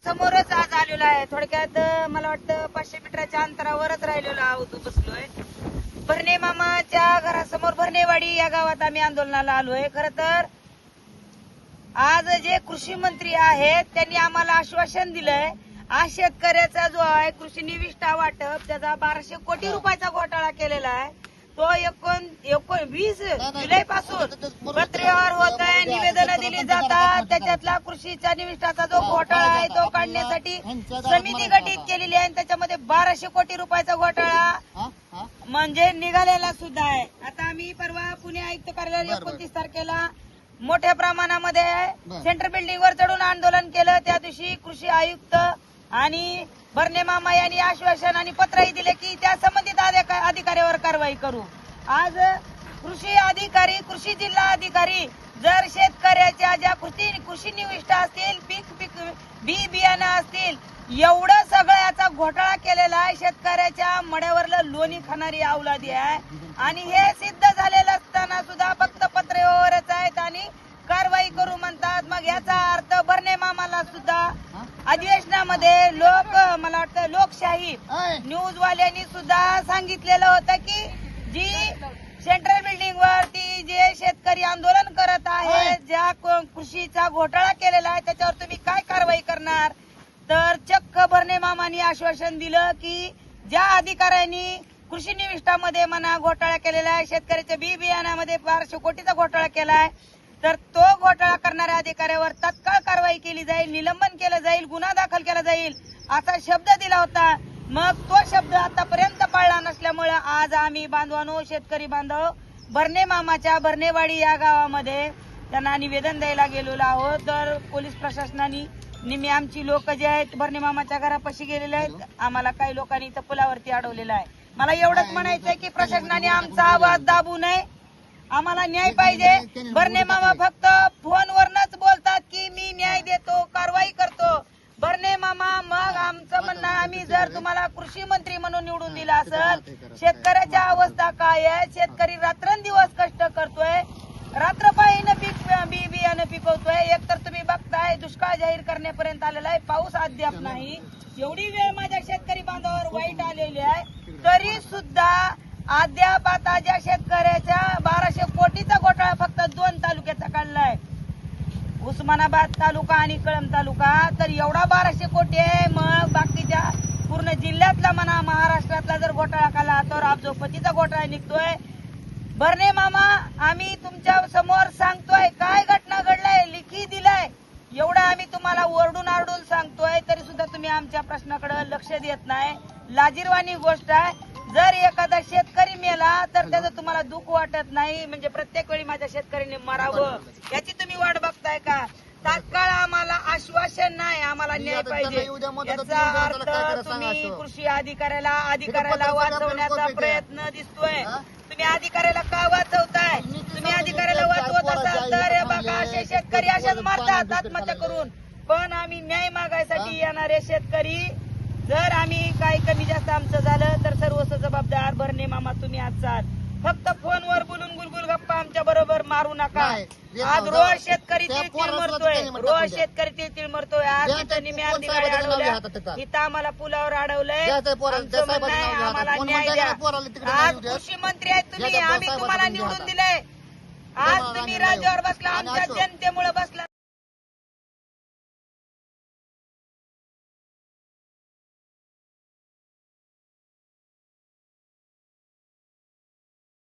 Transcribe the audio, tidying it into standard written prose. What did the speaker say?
समोरच आज आलेलो आहे. थोडक्यात मला वाटतं 500 मीटरच्या अंतरावरच राहिलेलो आहोत, बसलोय. भरणे मामाच्या घरासमोर भरणेवाडी या गावात आम्ही आंदोलनाला आलोय. खर तर आज जे कृषी मंत्री आहेत त्यांनी आम्हाला आश्वासन दिलंय. आज शेतकऱ्याचा जो आहे कृषी निविष्ठा वाटप त्याचा 1200 कोटी रुपयाचा घोटाळा केलेला आहे. तो 19 जुलै पासून पत्रेवर होत आहे, निवेदन दिली जातात. त्याच्यातला कृषीच्या निविष्ठाचा जो घोटाळा आहे तो काढण्यासाठी समिती गठीत केलेली आहे. त्याच्यामध्ये 1200 कोटी रुपयाचा घोटाळा म्हणजे निघालेला सुद्धा आहे. आता आम्ही परवा पुणे आयुक्त कार्यालयात 29 तारखेला मोठ्या प्रमाणामध्ये सेंट्रल बिल्डिंग वर चढून आंदोलन केलं. त्या दिवशी कृषी आयुक्त आणि भरणे मामा यांनी आश्वासन आणि पत्रही दिले की त्या संबंधित अधिकाऱ्यावर कारवाई करू. आज कृषी अधिकारी, कृषी जिल्हा अधिकारी जर शेतकऱ्याच्या ज्या कृषी निविष्ठा असतील, बी बियाणं असतील, एवढं सगळं याचा घोटाळा केलेला आहे. शेतकऱ्याच्या मड्यावरलं लोणी खाणारी अवलादी आहे आणि हे सिद्ध झालेलं असताना सुद्धा फक्त पत्रेवरच आहेत आणि कारवाई करू म्हणतात. मग याचा अर्थ भरणे मामाला सुद्धा अधिवेशनामध्ये मला वाटतं लोकशाही न्यूज वाल्यांनी सुद्धा सांगितलेलं होतं की जी सेंट्रल बिल्डिंग वरती जे शेतकरी आंदोलन करत आहेत, ज्या कृषीचा घोटाळा केलेला आहे त्याच्यावर तुम्ही काय कारवाई करणार. तर चक्क भरणे मामांनी आश्वासन दिलं की ज्या अधिकाऱ्यांनी कृषी निविष्ठामध्ये म्हणा घोटाळा केलेला आहे, शेतकऱ्याच्या बी बियाणामध्ये 1200 कोटीचा घोटाळा केलाय, तर तो घोटाळा करणाऱ्या अधिकाऱ्यावर तत्काळ कारवाई केली जाईल, निलंबन केलं जाईल, गुन्हा दाखल केला जाईल असा शब्द दिला होता. मग तो शब्द आतापर्यंत पाळला नसल्यामुळे आज आम्ही बांधवांनो, शेतकरी बांधव भरणे मामाच्या भरणेवाडी या गावामध्ये त्यांना निवेदन द्यायला गेलेलो आहोत. तर पोलीस प्रशासनाने निम्मी आमची लोक जे आहेत भरणे मामाच्या घरापाशी गेलेले आहेत. आम्हाला काही लोकांनी इथं पुलावरती अडवलेलं आहे. मला एवढंच म्हणायचंय की प्रशासनाने आमचा आवाज दाबू नये, आम्हाला न्याय पाहिजे. भरणे मामा फक्त फोनवरच बोलतात की मी न्याय देतो, कारवाई करतो. भरणे मामा मग आमचं म्हणणं, आम्ही जर तुम्हाला कृषी मंत्री म्हणून निवडून दिला असेल, शेतकऱ्याच्या अवस्था काय आहे, शेतकरी रात्रंदिवस कष्ट करतोय, रात्रपाळीनं बी बियाणं पिकवतोय. एकतर तुम्ही बघताय दुष्काळ जाहीर करण्यापर्यंत आलेला आहे, पाऊस अद्याप नाही. एवढी वेळ माझ्या शेतकरी बांधवावर वाईट आलेली आहे, तरी सुद्धा अद्याप आता ज्या शेतकऱ्याच्या 1200 कोटीचा घोटाळा फक्त 2 तालुक्याचा काढलाय, उस्मानाबाद तालुका आणि कळंब तालुका, तर एवढा 1200 कोटी आहे. मग बाकीच्या पूर्ण जिल्ह्यातला म्हणा, महाराष्ट्रातला जर घोटाळा काढला तर अब्जोपतीचा घोटाळा निघतोय. भरणे मामा, आम्ही तुमच्या समोर सांगतोय काय घटना घडलाय, लिखी दिलाय, एवढं आम्ही तुम्हाला ओरडून आरडून सांगतोय, तरी सुद्धा तुम्ही आमच्या प्रश्नाकडे लक्ष देत नाही. लाजिरवाणी गोष्ट आहे. जर एखादा शेतकरी मेला तर त्याचं तुम्हाला दुःख वाटत नाही, म्हणजे प्रत्येक वेळी माझ्या शेतकऱ्यांनी मरावं याची तुम्ही वाट बघताय का. तात्काळ आम्हाला आश्वासन नाही, आम्हाला न्याय पाहिजे. याचा अर्थ तुम्ही कृषी अधिकाऱ्याला वाचवण्याचा प्रयत्न दिसतोय. तुम्ही अधिकाऱ्याला का वाचवताय. तुम्ही अधिकाऱ्याला वाचवत असाल तर बघा असे शेतकरी अशाच मारतात आत्महत्या करून. पण आम्ही न्याय मागायसाठी येणारे शेतकरी, जर आम्ही काही कमी जास्त आमचं झालं तर सर्वस्व जबाबदार भरणे मामा तुम्ही असाल. फक्त फोनवर बोलून गुलगुल गप्पा आमच्या बरोबर मारू नका. आज रोज शेतकरी तिळतिळ मरतोय, रोज शेतकरी तिळतिळ मरतोय. आज तिथं निम्मी अर्धी गाडी अडवल्या, इथं आम्हाला पुलावर अडवलंय. आमचं म्हणणं आहे आम्हाला न्याय द्या. आज कृषी मंत्री आहेत तुम्ही, आम्ही तुम्हाला निवडून दिलंय. आज तुम्ही राज्यावर बसला, आमच्या जनतेमुळे बसला.